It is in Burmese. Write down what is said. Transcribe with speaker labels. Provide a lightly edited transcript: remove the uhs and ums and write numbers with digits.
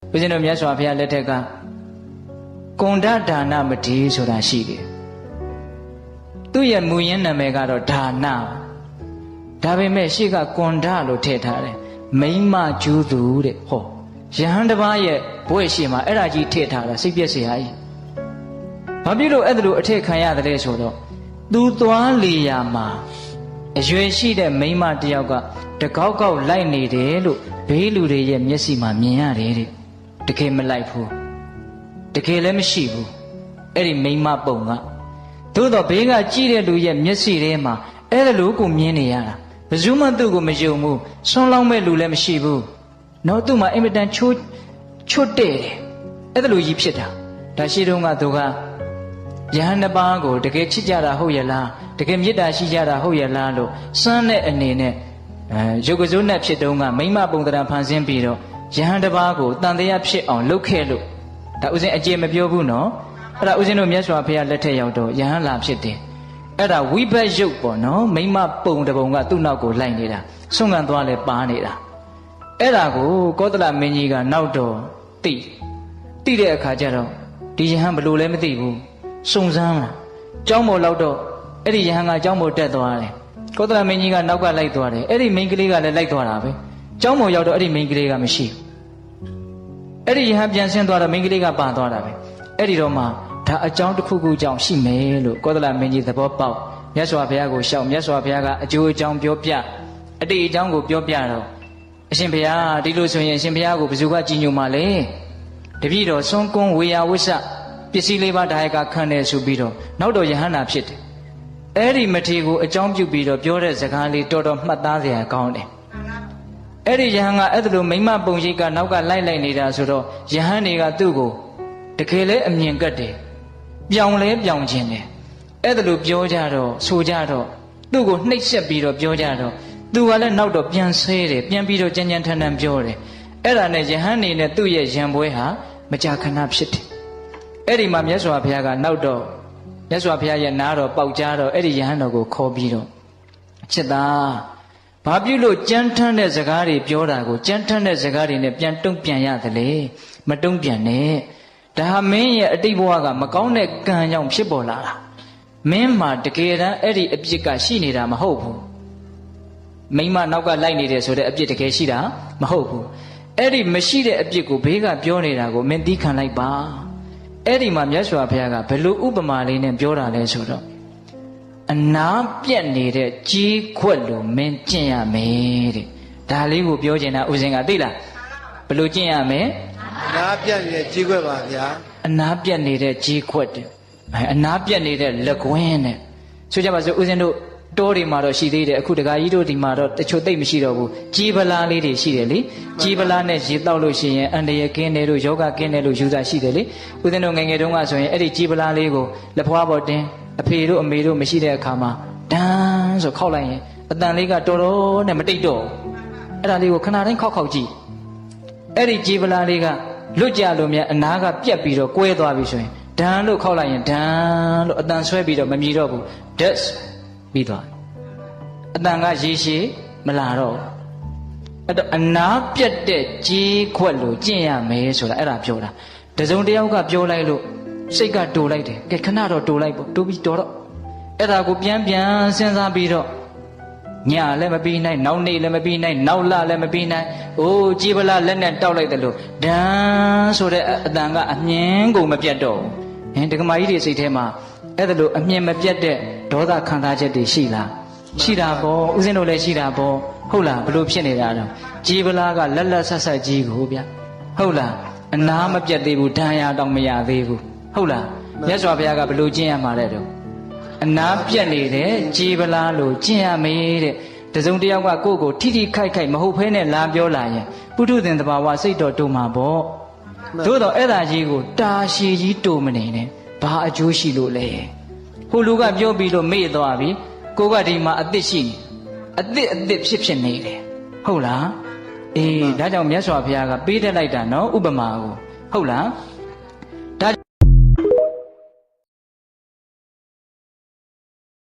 Speaker 1: ဦးဇင်းတို့မြတ်စွာဘုရားလက်ထက်ကကွန်ဒဒါနမထေရဆိုတာရှိတယ်သူ့ရဲ့မူရင်းနာမည်ကတော့ဒါနဒါပေမဲ့ရှေ့ကကွန်ဒလို့ထည့်ထားတယ်မိမကျူးသူတဲ့ဟောယဟန်တစ်ပါးရဲ့ဘွဲ့ရှိမှာအဲ့ဒါကြီးထည့်ထားတာစိတ်ပြည့်စရာကြီးဘာဖြစ်လို့အဲ့ဒါလိုအထည့်ခံရတယ်လဲဆိုတော့သူသွားလေရာမှာအရွယ်ရှိတဲ့မိန်းမတယောက်ကတကောက်ကောက်လိုက်နေတယ်လို့ဘေးလူတွေရဲ့မျက်စိမှာမြင်ရတယ်တဲ့တကယ်မလိုက်ဘူးတကယ်လည်းမရှိဘူးအဲ့ဒီမိန်းမပုံကသို့တော့ဘေးကကြည့်တဲ့လူရဲ့မျက်စိထဲမှာအဲ့ဒါလိုကိုမြင်နေရတာဘယ်သူမှသူ့ကိုမယုံဘူးဆွန်းလောင်းမဲ့လူလည်းမရှိဘူးနော်သူ့မှာအင်မတန်ချွတ်တဲ့တယ်အဲ့ဒါလိုကြီးဖြစ်တာဒါရှိတုန်းကသူကယဟန်နှစ်ပါးကိုတကယ်ချစ်ကြတာဟုတ်ရဲ့လားတကယ်မေတ္တာရှိကြတာဟုတ်ရဲ့လားလို့စွမ်းတဲ့အနေနဲ့ရုပ်ကစိုးနဲ့ဖြစ်တုန်းကမိမပုံတရံဖန်ဆင်းပြီးတော့ယဟန်တစ်ပါးကိုတန်တရားဖြစ်အောင်လုပ်ခဲ့လို့ဒါဥစဉ်အကျေမပြောဘူးနော်အဲ့ဒါဥစဉ်တို့မြတ်စွာဘုရားလက်ထက်ရောက်တော့ယဟန်လာဖြစ်တယ်အဲ့ဒါဝိဘတ်ရုပ်ပေါ့နော်မိမပုံတပုံကသူ့နောက်ကိုလိုက်နေတာဆွန့်ခံသွားလဲပါနေတာအဲ့ဒါကိုကောသလမင်းကြီးကနောက်တော့သိတဲ့အခါကျတော့ဒီယဟန်ဘလို့လဲမသိဘူးစုံစမ်းလာကျောင်းပေါ်လောက်တော့အဲ့ဒီယဟန်ကကျောင်းပေါ်တက်သွားတယ်ကောသလမင်းကြီးကနောက်ကလိုက်သွားတယ်အဲ့ဒီမိန်းကလေးကလည်းလိုက်သွားတာပဲကျောင်းပေါ်ရောက်တော့အဲ့ဒီမိန်းကလေးကမရှိဘူးအဲ့ဒီယဟန်ပြန်ဆင်းသွားတော့မိန်းကလေးကပါသွားတာပဲအဲ့ဒီတော့မှဒါအကြောင်းတစ်ခုခုကြောင့်ရှိမယ်လို့ကောသလမင်းကြီးသဘောပေါက်မြတ်စွာဘုရားကိုရှောက်မြတ်စွာဘုရားကအကျိုးအကြောင်းပြောပြအတိတ်အကြောင်းကိုပြောပြတော့အရှင်ဘုရားဒီလိုဆိုရင်အရှင်ဘုရားကိုဘယ်သူကကြည်ညိုမှာလဲတပည့်တော်ဆွန်းကွန်းဝေယဝိဆပစ္စည်းလေးပါးဒါယကခံတယ်ဆိုပြီးတော့နောက်တော့ယဟန္တာဖြစ်တယ်အဲ့ဒီမထေရကိုအကြောင်းပြုပြီးတော့ပြောတဲ့စကားလေးတော်တော်မှတ်သားစရာကောင်းတယ်အဲ့ဒီယဟန်ကအဲ့ဒါလိုမိမပုံရိပ်ကနောက်ကလိုက်နေတာဆိုတော့ယဟန်တွေကသူ့ကိုတကယ်လဲအမြင်ကတ်တယ်ပြောင်းလဲပြောင်းခြင်းတယ်အဲ့ဒါလိုပြောကြတော့ဆိုကြတော့သူ့ကိုနှိပ်စက်ပြီးတော့ပြောကြတော့သူကလည်းနောက်တော့ပြန်ဆဲတယ်ပြန်ပြီးတော့ကြမ်းကြမ်းထန်ထန်ပြောတယ်အဲ့ဒါနဲ့ယဟန်နေနဲ့သူ့ရဲ့ရံပွဲဟာမကြာခဏဖြစ်တယ်အဲ့ဒီမှာမြတ်စွာဘုရားကနောက်တော့မြတ်စွာဘုရားရဲ့နားတော်ပေါက်ကြားတော့အဲ့ဒီယဟန်တော်ကိုခေါ်ပြီးတော့ချစ်သားဘာပြုလို့ကြမ်းထမ်းတဲ့စကားတွေပြောတာကိုကြမ်းထမ်းတဲ့စကားတွေနဲ့ပြန်တုံ့ပြန်ရတယ်လေမတုံ့ပြန်နဲ့ဒါဟာမင်းရဲ့အတိတ်ဘဝကမကောင်းတဲ့ကံကြောင့်ဖြစ်ပေါ်လာတာမင်းမှာတကယ်တမ်းအဲ့ဒီအပြစ်ကရှိနေတာမဟုတ်ဘူးမိမနောက်ကလိုက်နေတယ်ဆိုတဲ့အပြစ်တကယ်ရှိတာမဟုတ်ဘူးအဲ့ဒီမရှိတဲ့အပြစ်ကိုဘေးကပြောနေတာကိုမင်းသိခံလိုက်ပါအဲ့ဒီမှာမြတ်စွာဘုရားကဘယ်လိုဥပမာလေးနဲ့ပြောတာလဲဆိုတော့အနာပြက်နေတဲ့ကြီးခွက်လိုမင်းကျင့်ရမယ်တဲ့ဒါလေးကိုပြောချင်တာဥစဉ်ကသိလားဘယ်လိုကျင့်ရမလဲ
Speaker 2: အနာပြက်နေတဲ့ကြီးခွက်ပါဗျာ
Speaker 1: အနာပြက်နေတဲ့ကြီးခွက်တဲ့အနာပြက်နေတဲ့လက်ကွင်းတဲ့ဆိုကြပါစို့ဥစဉ်တို့တိုးတွေမှာတော့ရှိသေးတယ်အခုတခါကြီးတို့ဒီမှာတော့တချို့သိပ်မရှိတော့ဘူးကြီးပလားလေးတွေရှိတယ်လေကြီးပလားနဲ့ရေတောက်လို့ရှိရင်အန္တရာယ်ကင်းတယ်လို့ယောဂကင်းတယ်လို့ယူဆရှိတယ်လေဦးဇင်းတို့ငယ်ငယ်တုန်းကဆိုရင်အဲ့ဒီကြီးပလားလေးကိုလက်ဖွားပေါ်တင်အဖေတို့အမေတို့မရှိတဲ့အခါမှာဒန်းဆိုခောက်လိုက်ရင်အတန်လေးကတော်တော်နဲ့မတိတ်တော့အဲ့ဒါလေးကိုခဏတိုင်းခောက်ကြည့်အဲ့ဒီကြီးပလားလေးကလွတ်ကြလို့မြတ်အနာကပြက်ပြီးတော့ကွဲသွားပြီဆိုရင်ဒန်းလို့ခောက်လိုက်ရင်ဒန်းလို့အတန်ဆွဲပြီးတော့မမြည်တော့ဘူး that's ပြီးသွားအတန်ကရေရှည်မလာတော့အဲ့တော့အနာပြတ်တဲ့ကြီးခွက်လို့ကျင့်ရမယ်ဆိုတာအဲ့ဒါပြောတာတစုံတယောက်ကပြောလိုက်လို့စိတ်ကတိုးလိုက်တယ်ကဲခဏတော့တိုးလိုက်ပေါ့တိုးပြီးတော့အဲ့ဒါကိုပြန်စဉ်းစားပြီးတော့ညလည်းမပြီးနိုင်နောက်နေ့လည်းမပြီးနိုင်နောက်လလည်းမပြီးနိုင်အိုးကြီးပလားလက်နဲ့တောက်လိုက်တယ်လို့ဒန်းဆိုတဲ့အတန်ကအမြင်ကိုမပြတ်တော့ဘူးဒကမာကြီးတွေစိတ်ထဲမှာအဲ့ဒါလို့အမြင်မပြတ်တဲ့ဒေါသခံစားချက်တွေရှိလားရှိတာပေါ့ဥစဉ်တို့လည်းရှိတာပေါ့ဟုတ်လားဘလို့ဖြစ်နေတာတော့ကြီးပလားကလက်လက်ဆက်ဆက်ကြီးကိုဗျဟုတ်လားအနာမပြတ်သေးဘူးဒဏ်ရာတောင်မရသေးဘူးဟုတ်လားမြတ်စွာဘုရားကဘလို့ကျင့်ရမှာတဲ့တော့အနာပြတ်နေတဲ့ကြီးပလားလို့ကျင့်ရမေးတဲ့တစုံတယောက်ကကိုယ့်ကိုထိထိခိုက်ခိုက်မဟုတ်ဖဲနဲ့လာပြောလာရင်ပုထုဇဉ်တဘာဝစိတ်တော်တူမှာပေါ့သို့တော့အဲ့ဒါကြီးကိုတာရှည်ကြီးတူမနေနဲ့ဘာအကျိုးရှိလို့လဲဟိုလူကပြောပြီးလို့မေ့သွားပြီကိုကဒီမှာအသက်ရှိနေအသက်ဖြစ်နေတယ်ဟုတ်လားအေးဒါကြောင့်မြတ်စွာဘုရားကပေးတတ်လိုက်တာနော်ဥပမာကိုဟုတ်လား